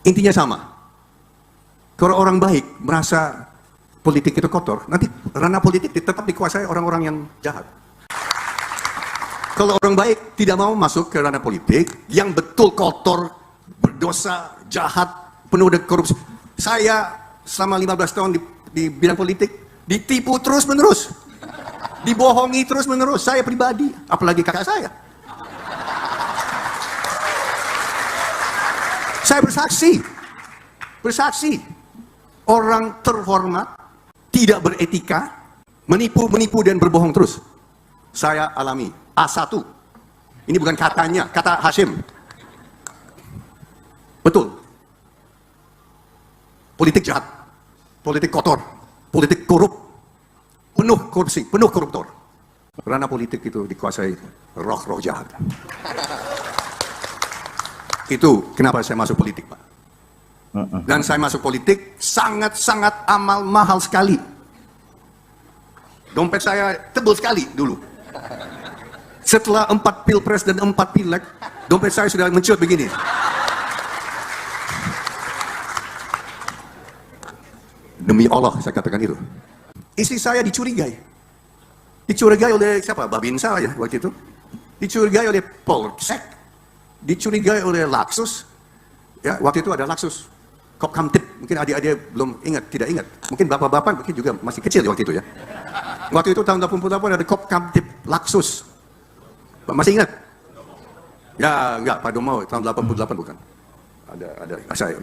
Intinya sama. Kalau orang baik merasa politik itu kotor, nanti ranah politik tetap dikuasai orang-orang yang jahat. Kalau orang baik tidak mau masuk ke ranah politik yang betul kotor, berdosa, jahat, penuh dengan korupsi. Saya selama 15 tahun di bidang politik ditipu terus-menerus, dibohongi terus-menerus. Saya pribadi, apalagi kakak saya. Saya bersaksi, orang terhormat, tidak beretika, menipu dan berbohong terus. Saya alami A1. Ini bukan katanya, kata Hashim. Betul. Politik jahat, politik kotor, politik korup, penuh korupsi, penuh koruptor. Ranah politik itu dikuasai roh-roh jahat. Itu kenapa saya masuk politik, Pak. Dan saya masuk politik sangat-sangat amal mahal sekali. Dompet saya tebal sekali dulu. Setelah 4 pilpres dan 4 pileg, dompet saya sudah mencuat begini. Demi Allah saya katakan itu. Istri saya dicurigai. Dicurigai oleh siapa? Babinsa ya waktu itu. Dicurigai oleh Polsek. Dicurigai oleh Laksus. Ya, waktu itu ada Laksus. Kopkamtib. Mungkin adik-adik belum ingat, tidak ingat. Mungkin bapak-bapak mungkin juga masih kecil ya waktu itu ya. Waktu itu tahun 88 ada Kopkamtib Laksus. Masih ingat? Ya, enggak, Pak Domo tahun 88 bukan. Ada saya.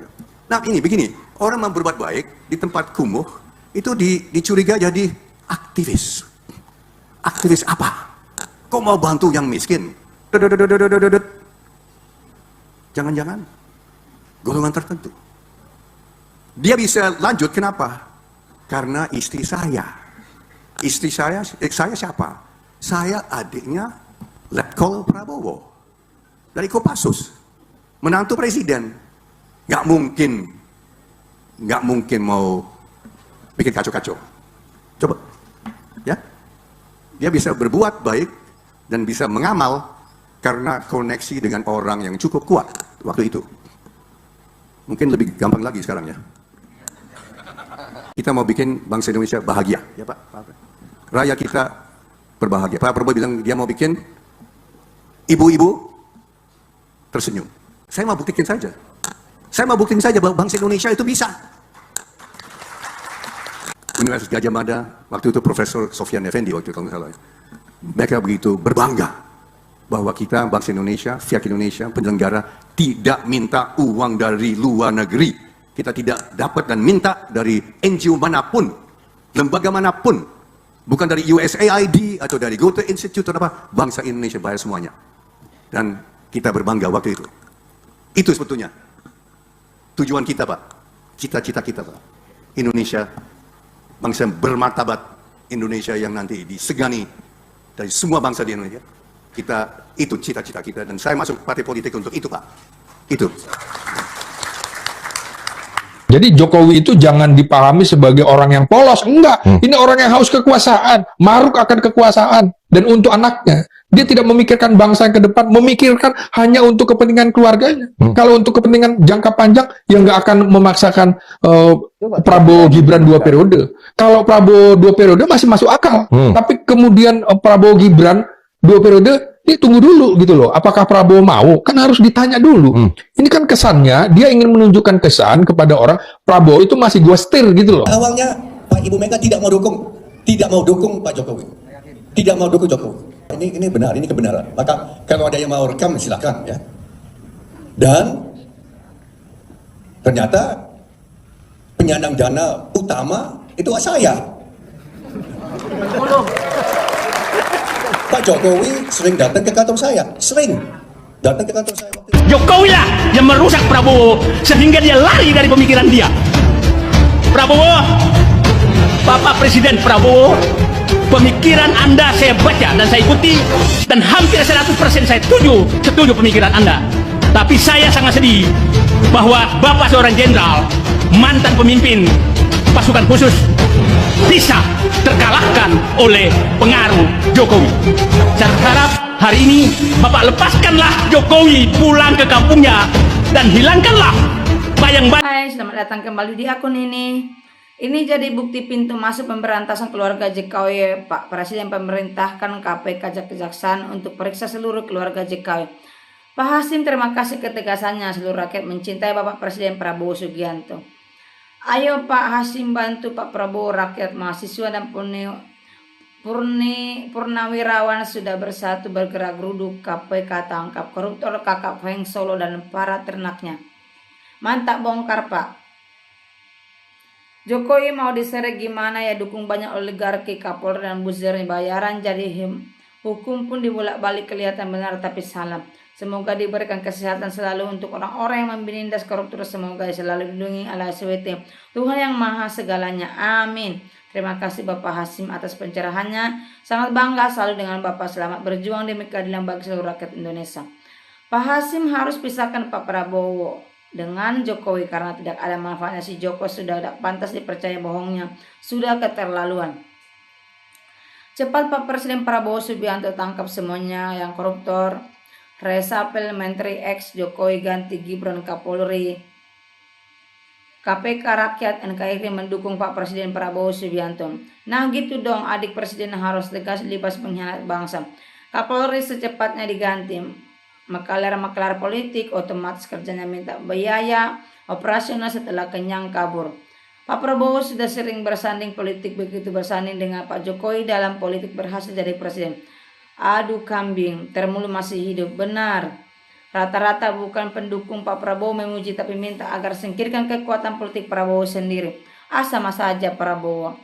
Nah, ini begini, orang mau berbuat baik di tempat kumuh itu dicurigai jadi aktivis. Aktivis apa? Kok mau bantu yang miskin? Jangan-jangan golongan tertentu. Dia bisa lanjut kenapa? Karena istri saya. Istri saya siapa? Saya adiknya Letkol Prabowo dari Kopassus, menantu presiden. Nggak mungkin mau bikin kacau-kacau. Coba, ya, dia bisa berbuat baik dan bisa mengamal karena koneksi dengan orang yang cukup kuat waktu itu. Mungkin lebih gampang lagi sekarang ya. Kita mau bikin bangsa Indonesia bahagia, ya Pak. Rakyat kita berbahagia. Pak Prabowo bilang dia mau bikin ibu-ibu tersenyum. Saya mau buktikan saja. Saya mau buktikan saja bahwa bangsa Indonesia itu bisa. Universitas Gajah Mada, waktu itu Profesor Sofyan Effendi waktu itu kalau nggak salah. Mereka begitu berbangga bahwa kita bangsa Indonesia, pihak Indonesia, penyelenggara tidak minta uang dari luar negeri. Kita tidak dapat dan minta dari NGO manapun, lembaga manapun, bukan dari USAID atau dari Goethe Institute atau apa. Bangsa Indonesia bayar semuanya. Dan kita berbangga waktu itu. Itu sebetulnya tujuan kita, Pak. Cita-cita kita, Pak. Indonesia, bangsa bermartabat Indonesia yang nanti disegani dari semua bangsa di Indonesia. Itu cita-cita kita. Dan saya masuk partai politik untuk itu, Pak. Itu. Jadi Jokowi itu jangan dipahami sebagai orang yang polos. Enggak. Ini orang yang haus kekuasaan. Maruk akan kekuasaan. Dan untuk anaknya. Dia tidak memikirkan bangsa yang ke depan. Memikirkan hanya untuk kepentingan keluarganya. Kalau untuk kepentingan jangka panjang, ya nggak akan memaksakan Prabowo Gibran 2 periode. Kalau Prabowo 2 periode masih masuk akal. Tapi kemudian Prabowo Gibran 2 periode, ini tunggu dulu gitu loh. Apakah Prabowo mau? Kan harus ditanya dulu. Ini kan kesannya, dia ingin menunjukkan kesan kepada orang, Prabowo itu masih gua setir gitu loh. Awalnya Pak Ibu Mega tidak mau dukung Pak Jokowi. Tidak mau dukung Jokowi. Ini benar, ini kebenaran. Maka kalau ada yang mau rekam silakan ya. Dan ternyata penyandang dana utama itu saya. Pak Jokowi sering datang ke kantor saya, Jokowi lah yang merusak Prabowo sehingga dia lari dari pemikiran dia. Prabowo, Bapak Presiden Prabowo, pemikiran Anda saya baca dan saya ikuti dan hampir 100% saya setuju pemikiran Anda. Tapi saya sangat sedih bahwa Bapak seorang jenderal, mantan pemimpin pasukan khusus, bisa terkalahkan oleh pengaruh Jokowi. Saya harap hari ini Bapak lepaskanlah Jokowi pulang ke kampungnya dan hilangkanlah yang baik. Hai, selamat datang kembali di akun ini. Ini jadi bukti pintu masuk pemberantasan keluarga JKW. Pak Presiden memerintahkan KPK Kejaksaan untuk periksa seluruh keluarga JKW. Pak Hasim, terima kasih ketegasannya. Seluruh rakyat mencintai Bapak Presiden Prabowo Subianto. Ayo Pak Hasim bantu Pak Prabowo, rakyat, mahasiswa dan purnawirawan sudah bersatu bergerak geruduk. KPK tangkap koruptor kakak Feng Solo dan para ternaknya. Mantap bongkar Pak. Jokowi mau diseret gimana ya, dukung banyak oligarki, Kapolri dan buzzer, bayaran jadi hukum pun dibolak-balik kelihatan benar tapi salah. Semoga diberikan kesehatan selalu untuk orang-orang yang menindas koruptor. Semoga selalu dilindungi oleh SWT, Tuhan yang maha segalanya. Amin. Terima kasih Bapak Hasim atas pencerahannya. Sangat bangga selalu dengan Bapak. Selamat berjuang demi keadilan bagi seluruh rakyat Indonesia. Pak Hasim harus pisahkan Pak Prabowo dengan Jokowi karena tidak ada manfaatnya. Si Joko sudah tidak pantas dipercaya, bohongnya sudah keterlaluan. Cepat Pak Presiden Prabowo Subianto tangkap semuanya yang koruptor. Resapel Menteri X Jokowi ganti Gibran Kapolri. KPK rakyat NKRI mendukung Pak Presiden Prabowo Subianto. Nah gitu dong, adik presiden harus tegas libas pengkhianat bangsa. Kapolri secepatnya diganti. Maklar politik otomatis kerjanya minta biaya operasional setelah kenyang kabur. Pak Prabowo sudah sering bersanding politik, begitu bersanding dengan Pak Jokowi dalam politik berhasil jadi presiden. Aduh kambing, termulu masih hidup. Benar, rata-rata bukan pendukung Pak Prabowo memuji tapi minta agar singkirkan kekuatan politik Prabowo sendiri. Sama saja Prabowo.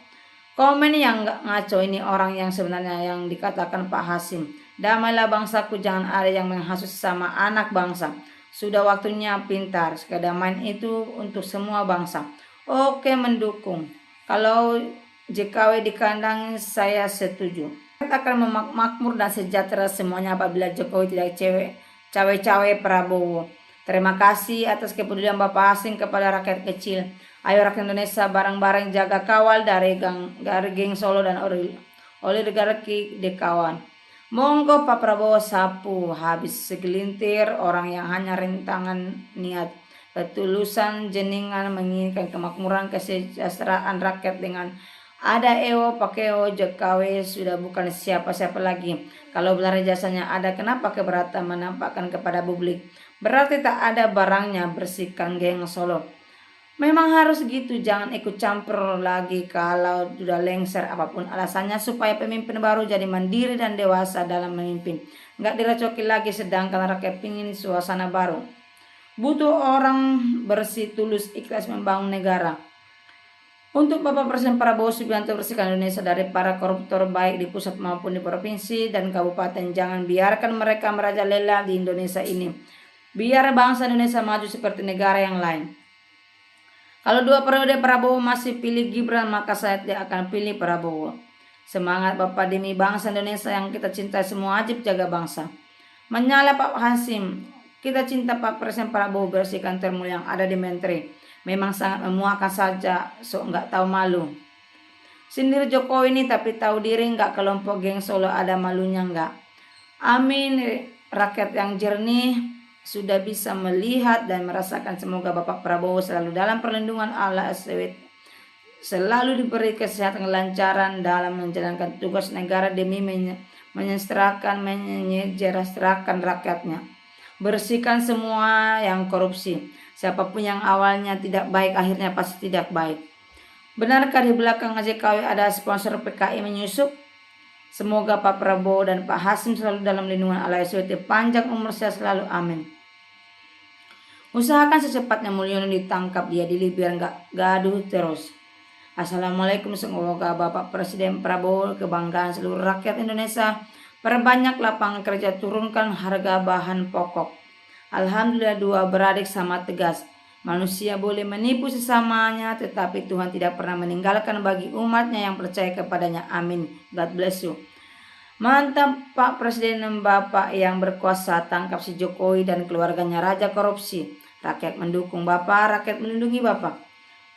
Komen yang ngaco ini orang yang sebenarnya yang dikatakan Pak Hasim. Damailah bangsaku, jangan ada yang menghasut sama anak bangsa. Sudah waktunya pintar. Kedamaian itu untuk semua bangsa. Oke, mendukung. Kalau JKW di kandang saya setuju. Kita akan makmur dan sejahtera semuanya apabila Jokowi tidak cawe-cawe Prabowo. Terima kasih atas kepedulian Bapak Hasim kepada rakyat kecil. Ayo rakyat Indonesia bareng-bareng jaga kawal dari geng Solo dan oligarki dekawan. Monggo Pak Prabowo sapu habis segelintir orang yang hanya rintangan niat ketulusan jenengan menginginkan kemakmuran kesejahteraan rakyat dengan ada EO pakeo JKW sudah bukan siapa-siapa lagi. Kalau benar jasanya ada, kenapa keberatan menampakkan kepada publik? Berarti tak ada barangnya. Bersihkan geng Solo. Memang harus gitu, jangan ikut campur lagi kalau sudah lengser apapun alasannya supaya pemimpin baru jadi mandiri dan dewasa dalam memimpin. Nggak direcoki lagi sedangkan rakyat pingin suasana baru. Butuh orang bersih, tulus, ikhlas membangun negara. Untuk Bapak Presiden Prabowo Subianto, bersihkan Indonesia dari para koruptor baik di pusat maupun di provinsi dan kabupaten. Jangan biarkan mereka merajalela di Indonesia ini. Biar bangsa Indonesia maju seperti negara yang lain. Kalau 2 periode Prabowo masih pilih Gibran, maka saya tidak akan pilih Prabowo. Semangat Bapak demi bangsa Indonesia yang kita cintai, semua wajib jaga bangsa. Menyala Pak Hasim, kita cinta Pak Presiden Prabowo, bersihkan termul yang ada di menteri. Memang sangat memuakan saja, sok nggak tahu malu. Sindir Jokowi ini tapi tahu diri nggak, kelompok geng Solo ada malunya nggak? Amin, rakyat yang jernih sudah bisa melihat dan merasakan. Semoga Bapak Prabowo selalu dalam perlindungan Allah SWT, selalu diberi kesehatan kelancaran dalam menjalankan tugas negara demi menyejahterakan rakyatnya. Bersihkan semua yang korupsi. Siapapun yang awalnya tidak baik akhirnya pasti tidak baik. Benarkah di belakang JKW ada sponsor PKI menyusup? Semoga Pak Prabowo dan Pak Hasim selalu dalam lindungan Allah SWT, panjang umur saya selalu, amin. Usahakan secepatnya Mulyono ditangkap, dia di biar nggak gaduh terus. Assalamualaikum, semoga Bapak Presiden Prabowo kebanggaan seluruh rakyat Indonesia. Perbanyak lapangan kerja, turunkan harga bahan pokok. Alhamdulillah, 2 beradik sama tegas. Manusia boleh menipu sesamanya, tetapi Tuhan tidak pernah meninggalkan bagi umatnya yang percaya kepadanya. Amin. God bless you. Mantap Pak Presiden dan Bapak yang berkuasa, tangkap si Jokowi dan keluarganya raja korupsi. Rakyat mendukung Bapak, rakyat melindungi Bapak.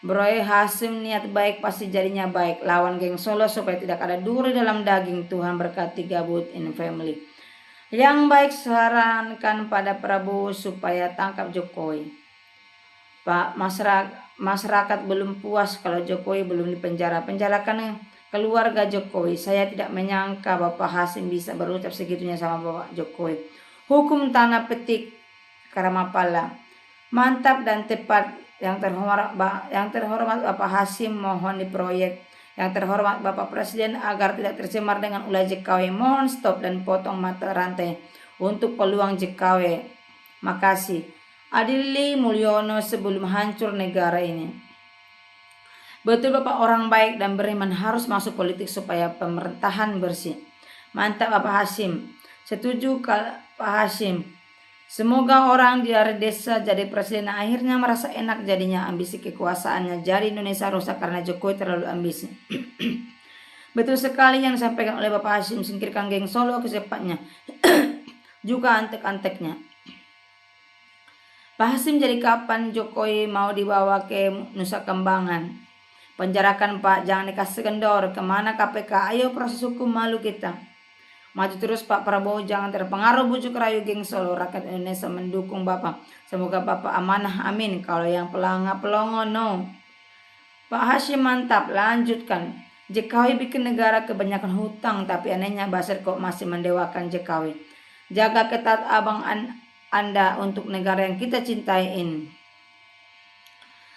Bro Hasim niat baik pasti jadinya baik. Lawan geng Solo supaya tidak ada duri dalam daging. Tuhan berkati gabut in family. Yang baik sarankan pada Prabowo supaya tangkap Jokowi. Pak, masyarakat belum puas kalau Jokowi belum dipenjara. Penjarakan keluarga Jokowi. Saya tidak menyangka Bapak Hasim bisa berucap segitunya sama Bapak Jokowi. Hukum tanah petik Karamapala. Mantap dan tepat. Yang terhormat Bapak Hasim mohon diproyek. Yang terhormat Bapak Presiden agar tidak tercemar dengan ulah JKW. Mohon stop dan potong mata rantai untuk peluang JKW. Makasih. Adili Mulyono sebelum hancur negara ini. Betul Bapak orang baik dan beriman harus masuk politik supaya pemerintahan bersih. Mantap Bapak Hasim. Setuju Pak Hasim. Semoga orang dari desa jadi presiden akhirnya merasa enak jadinya ambisi kekuasaannya. Jadi Indonesia rusak karena Jokowi terlalu ambisi. Betul sekali yang disampaikan oleh Bapak Hasim, singkirkan geng Solo kecepatnya. Juga antek-anteknya. Pak Hasim, jadi kapan Jokowi mau dibawa ke Nusa Kambangan? Penjarakan Pak, jangan dikasih kendor. Kemana KPK? Ayo proses hukum, malu kita. Maju terus Pak Prabowo, jangan terpengaruh bujuk rayu geng Solo. Rakyat Indonesia mendukung Bapak. Semoga Bapak amanah, amin. Kalau yang pelongo no. Pak Hasim mantap, lanjutkan. JKW bikin negara kebanyakan hutang, tapi anehnya Basir kok masih mendewakan JKW. Jaga ketat abang Anda untuk negara yang kita cintain.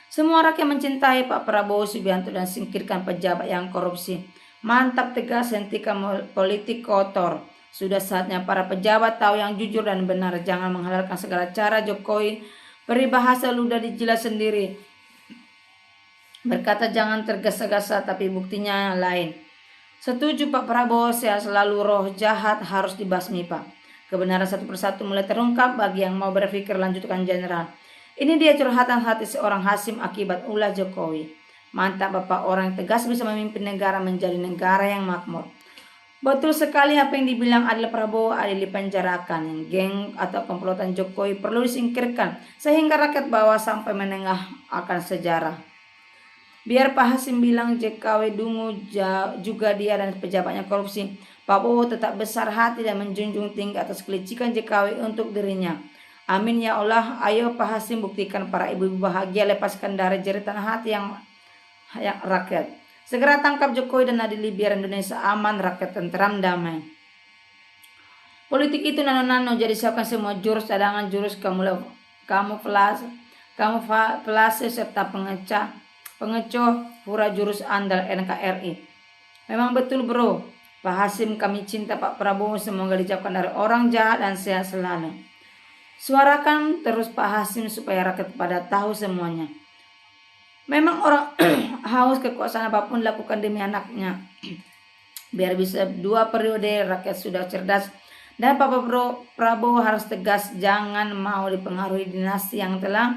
Semua rakyat mencintai Pak Prabowo Subianto dan singkirkan pejabat yang korupsi. Mantap, tegas, hentikan politik kotor. Sudah saatnya para pejabat tahu yang jujur dan benar. Jangan menghalalkan segala cara Jokowi. Peribahasa ludah dijelas sendiri. Berkata jangan tergesa-gesa tapi buktinya lain. Setuju Pak Prabowo, saya selalu roh jahat harus dibasmi Pak. Kebenaran satu persatu mulai terungkap bagi yang mau berpikir, lanjutkan Jenderal. Ini dia curhatan hati seorang Hasim akibat ulah Jokowi. Mantap Bapak, orang yang tegas bisa memimpin negara menjadi negara yang makmur. Betul sekali apa yang dibilang adalah Prabowo ada dipenjarakan. Yang geng atau komplotan Jokowi perlu disingkirkan sehingga rakyat bawah sampai menengah akan sejarah. Biar Pak Hasim bilang JKW dungu juga dia dan pejabatnya korupsi, Pak Prabowo tetap besar hati dan menjunjung tinggi atas kelicikan JKW untuk dirinya. Amin ya Allah. Ayo Pak Hasim buktikan para ibu-ibu bahagia, lepaskan dari jeritan hati yang rakyat. Segera tangkap Jokowi dan adili biar Indonesia aman, rakyat tentram, damai. Politik itu nano-nano, jadi siapkan semua jurus cadangan, jurus kamuflase serta pengecoh pura jurus andal NKRI. Memang betul bro, Pak Hasim, kami cinta Pak Prabowo, semoga dijauhkan dari orang jahat dan sehat selalu. Suarakan terus Pak Hasim supaya rakyat pada tahu semuanya. Memang orang haus kekuasaan apapun lakukan demi anaknya. Biar bisa 2 periode, rakyat sudah cerdas. Dan Pak Prabowo harus tegas, jangan mau dipengaruhi dinasti yang telah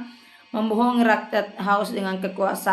membohongi rakyat haus dengan kekuasaan.